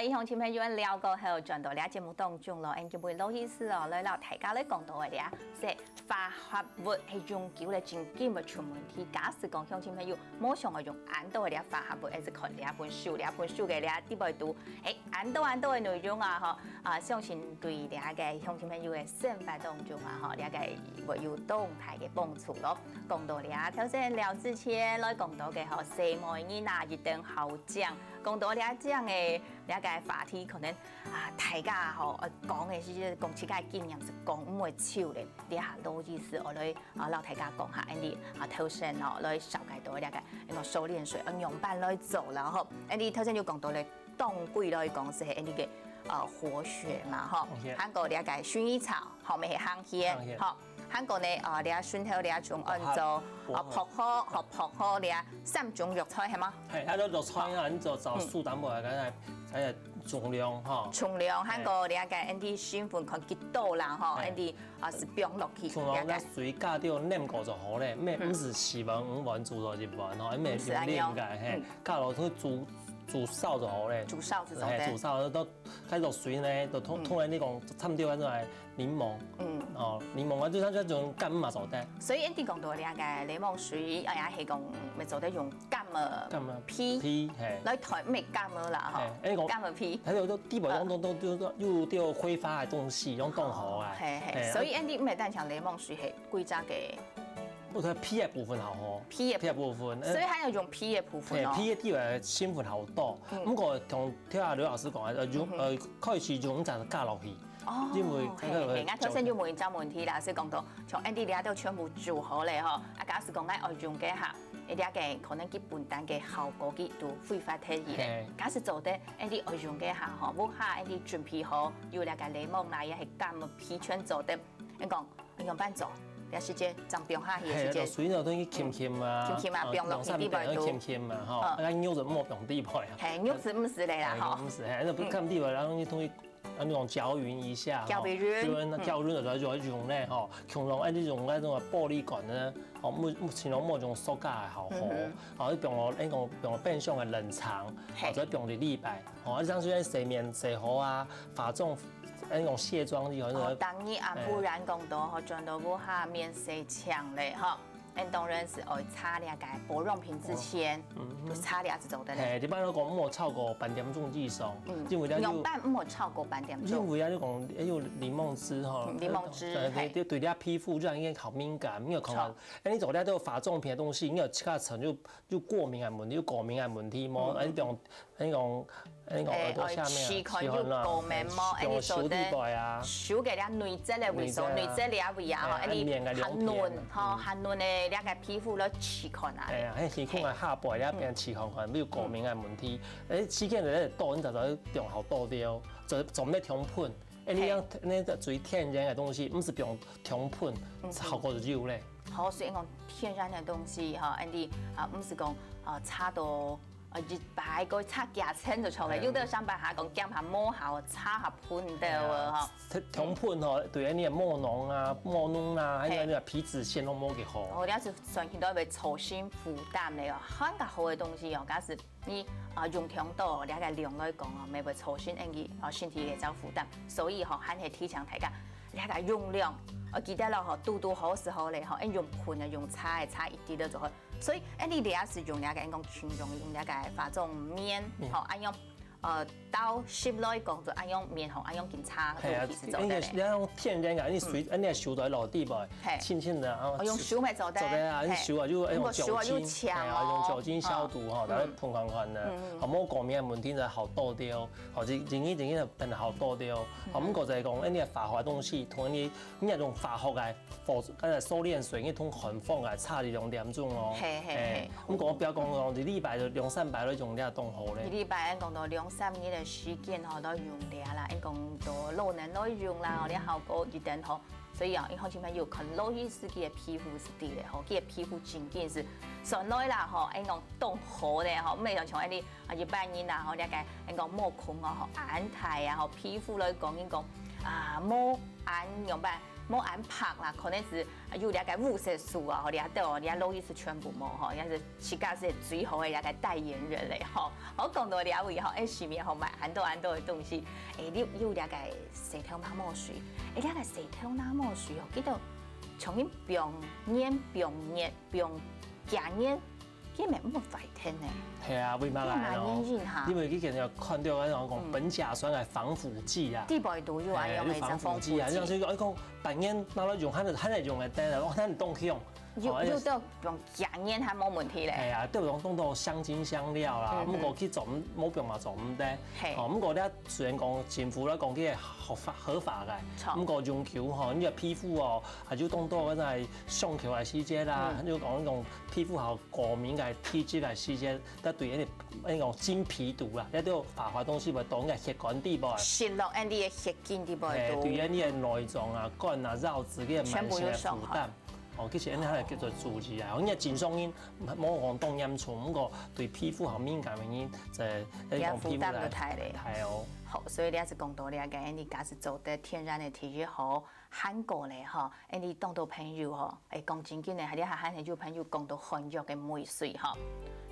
来以后前面有人聊过後，轉到呢節目當中咯，就會攞意思哦，來到大家咧講到嘅咧，即係化合物係永久咧真基本出問題。假使講鄉親朋友，冇想我用按到嘅咧化合物，還是看呢本書嘅咧啲來讀，按到嘅內容啊，相信對呢個鄉親朋友嘅生活當中啊，呢個會有動態嘅幫助咯。講到咧，頭先聊之前來講到嘅細妹兒啊，一定好講。講到呢這樣嘅呢個話題，可能大家講嘅是講自己嘅經驗是講唔會少咧。呢下老意思，我來老大家講下，你頭先來紹介到呢個收斂水樣板來做啦，嗬。你頭先就講到咧，當歸來講是係呢個活血嘛，嗬。韓國呢個薰衣草，後面係香薑，嗬。韓國呢呢個蒜頭呢種按照薄荷和薄荷呢3種藥材係嗎？係，喺度藥材啊，你就數淡薄嘅，係重量嗬。重量韓國呢個啲成分看幾多啦嗬，啲是放落去。重量咧水加掉黏過就好咧，咩唔是4碗5碗煮到1碗嗬，咩用黏嘅，係加落去煮燒就好咧。煮燒就好咧。煮燒都喺落水咧，就通喺呢個差唔多嗰種係檸檬。檸檬啊，就像這種柑嘛做得。所以你講到呢個檸檬水，也係講咪做得用柑皮來台咩柑啦嗬，柑皮。喺度都啲位都又掉揮發嘅東西，用凍河啊。係。所以你唔係單講檸檬水係貴價嘅。我睇皮嘅部分好好，皮嘅部分，所以還有用皮嘅部分咯。皮嘅啲話成分好多，咁我同聽下劉老師講啊，可以是用就加落去。哦，因為我頭先就問問題啦，先講到從 Andy 呢都全部做好咧嗬。假使講緊我用嘅下，呢個可能基本單嘅效果佢都揮發體嘅。假使做得 Andy 我用嘅下嗬，冇下 Andy 準備好，要呢個檸檬奶也係柑皮全做得，你講用班做。有時間浸冰下嘅時間，水就等於濺啊，冰落去啲位度，濺啊，嗬，牛就冇用啲位啊，係牛子唔是嚟啦，嗬，唔是，那不看啲位，然後你同佢那種攪勻一下，攪勻就再用咧，嗬，強用一啲用嗰種玻璃管咧，哦，目前用某種塑膠係好好，哦，用我呢個用變相嘅冷藏，或者用啲立擺，哦，像雖然洗面洗好啊，化妝。那種卸妝的，哦，當然不然講到嗬，轉到屋下面洗牆咧，嗬，當然是愛擦呢個保養品之前，就擦呢個做得咧。一般都講唔好超過半點鐘以上，因為用板唔好超過半點鐘。因為你講有檸檬汁嗬，檸檬汁對你皮膚就已經好敏感，因為可能你做呢都化妝品嘅東西，因為其他層就過敏嘅問題，有過敏嘅問題嘛，你講耳朵下面啊，有過敏嘛，你做得少嘅啲內質嘅維素，內質嘅維啊，你含嫩嗬，含嫩嘅呢個皮膚咧刺抗啊。係啊，喺皮膚嘅下部咧變刺抗可能有過敏嘅問題，刺激咧多，你就用好多啲，就做咩調盤？你樣呢個最天然嘅東西，唔是用調盤，效果就有咧。好，所以講天然嘅東西嗬，你唔是講差到。一擺個擦牙籤就出嚟，有得想辦下講減下摸下擦下盤的喎嗬。調盤嗬，對你嘅毛囊啊、毛囊啊，還有你個皮脂腺都摸幾好。我哋係上見到係重新負擔嚟哦，很個好嘅東西哦。假使你用太多，你個量來講哦，咪會重新引起身體嘅遭負擔。所以嗬，還係提倡大家你個用量。我記得啦，嗬，度好時候咧，嗬，用盤啊，用擦擦一啲都就好。所以，你哋也是用呢個講全用呢個化妝棉，嗬，用到室內講就用棉紅，用檢查都其實做得。你用天然嘅，你水，你係燒在落地噃，輕輕的，我用手咪做得。做得啊，你燒啊，就用酒精，用酒精消毒嗬，等佢噴噴的，冇過敏嘅問題就好多啲哦，或者整就變好多啲哦。咁個就係講，你係化學東西，同你係用化學嘅，收斂水，你同寒風嘅差2點鐘咯。係。咁講不要講一禮拜就2、3擺都用呢個凍好咧。一禮拜講到2-3年嘅時間嗬，都用啲啦，講到老年都用啦，啲效果一定好。所以啊，以後前面有看老醫師嘅皮膚是啲咧，嗬，佢嘅皮膚真緊是上來啦，嗬，講凍好咧，嗬，咩就像一般人啊，嗬，呢個講毛孔啊，嗬，眼態啊，嗬，皮膚來講講毛眼用辦。冇安拍啦，可能是有了解物色素啊，吼，了到了路易斯全部冇吼，也是自家是最好的了解代言人嘞吼。好讲到了位吼，市面吼买很多的东西，你有了解石头那么水，了解石头那么水哦，记得从因不用腌、不用热、不用加热。佢咪咁快聽呢？係啊，為乜啊？因為呢件又看到嗰種講苯甲酸嘅防腐劑啊，啲味道要話用嚟防腐劑。像所以講扮煙拿來用，喺用嘅燈，我睇凍用。要都用加熱係冇問題咧。係啊，都用到香精香料啦，咁個去做冇用嘛做唔得。咁個咧雖然講政府咧講啲係合法嘅，咁個用橋嗬，呢個皮膚哦係要當多嗰陣係上橋嘅時節啦，要講用皮膚係過敏嘅體質嘅時節，得對呢個真皮毒啦，一啲化學東西咪當嘅血管底部啊，泄落啲嘅血管底部度，對呢啲內臟啊、肝啊、繞子嘅慢性嘅負擔。哦，其實呢係叫做注意啊，因為漸霜煙冇講凍陰蟲，咁個對皮膚好敏感嘅原因就係呢個皮膚嚟睇哦。好，所以你也是講到了解，你假是做得天然的體質好，韓國咧嗬，你當到朋友嗬，講真經咧，係啲韓國朋友講到韓國嘅美水嗬，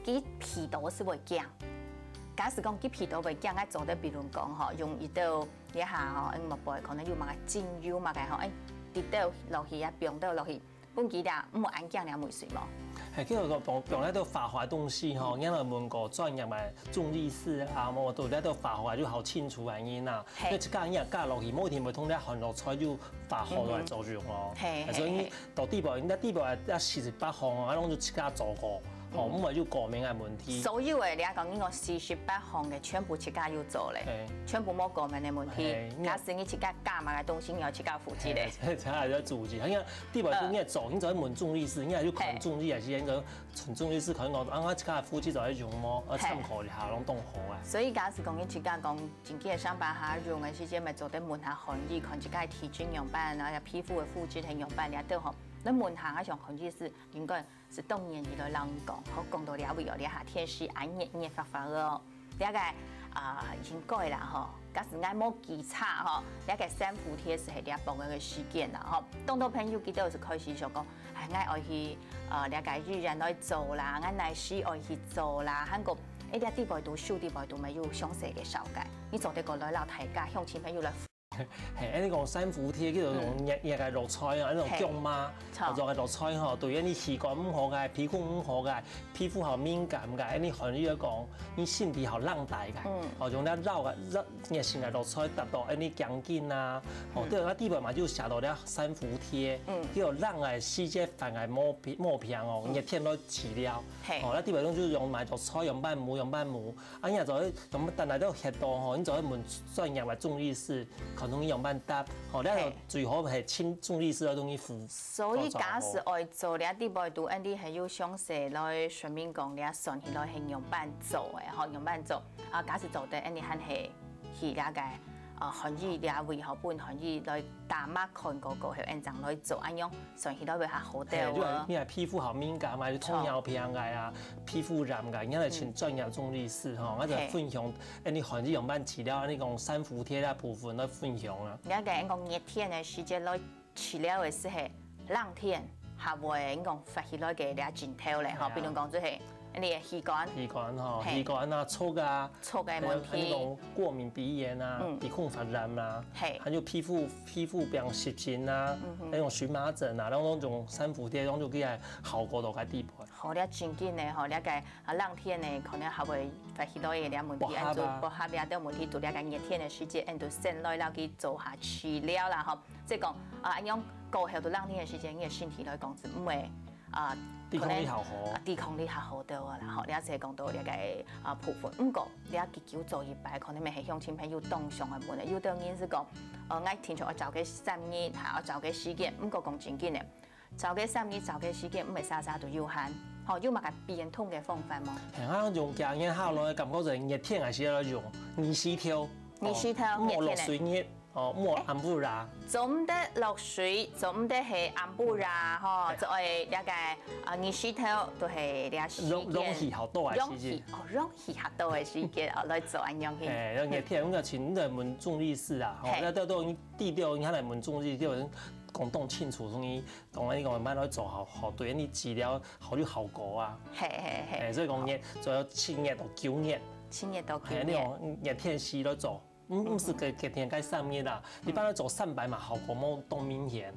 佢皮道是會驚。假使講佢皮道會驚，我做得比如講嗬，用一道一下嗬，唔係可能要買精油嘛嘅嗬，跌到落去啊，병到落去。本幾啦，唔安講了梅水冇。係，跟住個用咧都化學東西嗬，因為問過專業嘅中醫師啊，我到咧都化學就好清楚原因啦。因為加嘢加落去，冇甜咪通咧韓落菜就化學來作用咯。所以到地步，一48項啊，攏就自家做過。哦，唔係要過敏嘅問題。所有嘅你講呢個48項嘅全部自家要做咧，全部冇過敏嘅問題。假使你自家加埋嘅東西，你要自家負責咧。才係要注意，因為啲話應該做，應該問中醫師，應該要看中醫啊，先應該從中醫師可能講，我自家負責就係用麼，我參考一下，攏當好啊。所以假使講你自家講，自己嘅上班下用嘅時間咪做得問下韓醫，看自家體質樣板啊，皮膚嘅膚質係樣板，你都好。你問下像韓醫師應該是當年嚟讓講，好講到了位哦，你夏天是按熱發發哦，你個應該啦嗬，假使按冇記差嗬，你個三伏貼是係你幫佢嘅時間啦嗬，當到朋友記得就開始想講，按愛去你個日人來做啦，按來時愛去做啦，韓國啲啲背度、小啲背度咪要詳細嘅紹介，你做啲個來老大家向前朋友來。係，呢個三伏貼叫做用日嘅落菜啊，呢種薑嘛，做嘅落菜嗬，對於啲氣管唔好嘅、皮膚唔好嘅、皮膚好敏感嘅，你韓語講，你身體好冷大嘅，哦用咧繞嘅熱性嘅落菜達到啲強筋啊，哦對，我啲部嘛就寫到咧三伏貼，叫做讓嘅細節範嘅磨片哦，熱天來治療，哦，呢啲部就用埋落菜用半母，啊，然後就用但係都熱到嗬，你就去問專業嘅中醫師。容易用辦答，哦，呢個最好係請中醫師嘅東西敷。所以假使愛做呢啲擺度，啲係要詳細來順便講，你順起來係用辦做嘅，嗬，用辦做。啊，假使做得啲係去了解，韓醫啲為何本韓醫來大媽看嗰個係按怎來做，咁樣順起來會較好啲喎。因為皮膚好敏感嘛，糖尿病嘅啊，皮膚癌嘅，因為請專業中醫師嗬，我就分享啲韓醫用辦治療呢個三伏貼啊部分來分享啊。你講講熱天嘅時節來治療嘅時係冷天，下會講發起來嘅啲症頭咧，嗬，比如講就係。你嘅氣管嗬，氣管啊，促嘅問題，呢種過敏鼻炎啊，鼻孔發炎啊，還有皮膚病濕疹啊，呢種蕁麻疹啊，嗰種三伏貼，嗰種佢係效果到嘅地步。好，你正經嘅嗬，你個冷天嘅可能係會發起到嘅啲問題，按做薄荷邊啲問題，到你個熱天嘅時節，按到先來啦去做下治療啦，嗬，即係講按樣過後到冷天嘅時節，你嘅身體來講是唔會抵抗力較好，抵抗力較好到啊！然後你一直講到你個部分，不過你一結交做一擺，可能咪係向親朋友當上嘅門，有啲人是講，我聽從我做嘅3日，嚇我做嘅時間，不過講正經嘅，做嘅3日，做嘅時間唔係啥都有限，嗬，要乜個變通嘅方法嗎？係啊，用經驗後來感覺就熱天還是要用泥石頭，冇落水熱。哦，冇安布拉，做唔得落水，做唔得係安布拉，嗬，就係了解泥石頭都係了時間，容易好多嘅時間，容易好多嘅時間，來做安樣嘅。誒，熱天咁就請嚟問中醫師啊，嗬，都低調，你睇嚟問中醫，叫人讲懂清楚，所以讲你讲慢来做好对你治疗好有效果啊。係。所以講日仲有7日到9日。7日到9日。你講日天時來做。唔是隔天該3日啦，你幫佢做300嘛，效果冇咁明顯。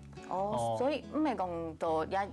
所以唔係講到一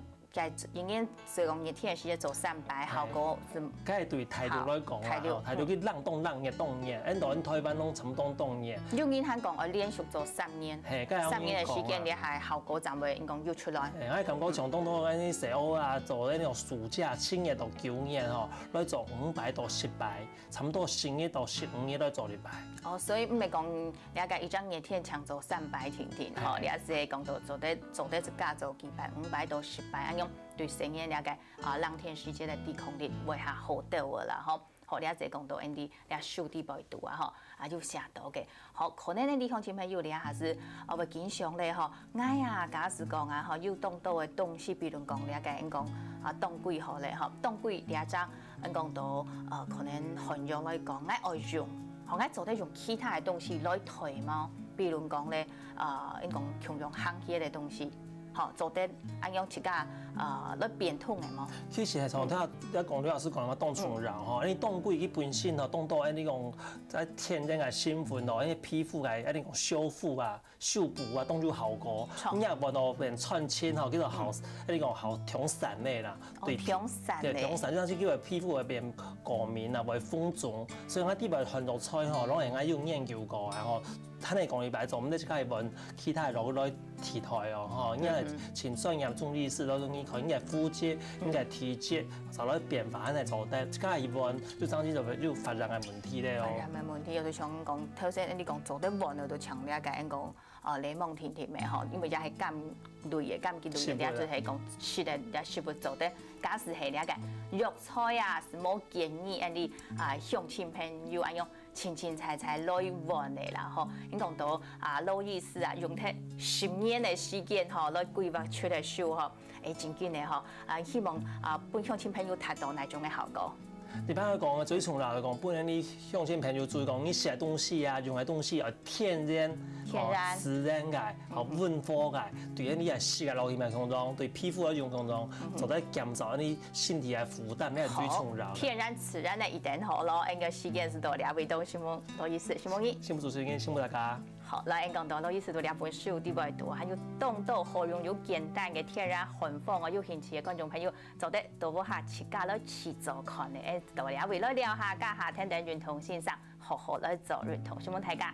已經所以講日天時做300，效果是。梗係對態度來講啊，態度佢冷凍冷熱凍熱，印度人台灣攏差唔多凍熱。有人係講我連續做3年，3年嘅時間你係效果就會應該要出來。我感覺像當到嗰啲時候啊，做呢種暑假7日到9日嗬，來做500到10擺，差唔多10日到15日來做禮拜。所以唔係講你個一張熱天長做300天嗬，你也是講到做得一家做幾擺500到10擺，咁樣對成日你個冷天時節嘅抵抗力會係好到嘅啦，嗬。好，你也是講到你手啲背度啊，嗬，要寫到嘅。好，可能呢啲鄉親朋友你還是會經常咧，嗬，哎呀，假使講啊，嗬，要當到嘅東西，比如講你個講當歸好咧，嗬，當歸你一隻講到可能韓藥來講，愛用。我做得用其他嘅東西來推嘛，比如講咧，講強用香氣嘅東西，好做得用自家來變通嘅嘛。其實係從睇一講李老師講嘛，凍蟲藥嗬，你凍龜佢本身嗬，凍到呢種在天然嘅成分咯，啲皮膚嘅一種修復啊、修補啊，凍咗效果。咁又揾到變串簽嗬，叫做好呢種好強散嘅啦。對，強散嘅。強散，即係叫做皮膚會變過敏啊，會風腫。所以我啲咪韓國菜嗬，攞人家要研究過啊，嗬。睇你講禮拜做，咁你即係揾其他肉來替代哦，嗬，因為前雙日中醫師攞中醫佢應該係膚質，應該係體質，就攞變化嚟做得，即係揾就總之就要發展嘅問題咧哦。發展嘅問題，有啲想講頭先你講做得穩，我都強烈嘅講檸檬甜甜嘅嗬，因為又係甘類嘅甘基類嘅，你就係講食嘅也食不做得，假使係你個藥材啊，是冇建議你鄉親朋友用。清清菜菜來換嚟啦，嗬！你講到老醫師用咗10年嘅時間，嗬，來規劃出嚟書，嗬，真緊嘅，嗬！希望本鄉親朋友達到那種嘅效果。你幫佢講嘅最重要係講，本來你鄉親朋友注意講，你食東西啊，用嘅東西係天然、自然嘅，好溫和嘅，對你係食嘅落去咪當中，對皮膚嘅用當中，就得減少你身體嘅負擔，咩最重要。天然自然嘅一定好咯，應該時間是到2位到希望羅醫師，希望你。幸福主持人，幸福大家。好，來講到羅醫師到2本書啲位度，還有當到好用又簡單嘅天然漢方，我有興趣嘅觀眾朋友，就得到我下自家來去做看嘅，到2位來聊下家下聽等認同線上，好好來做認同，希望大家。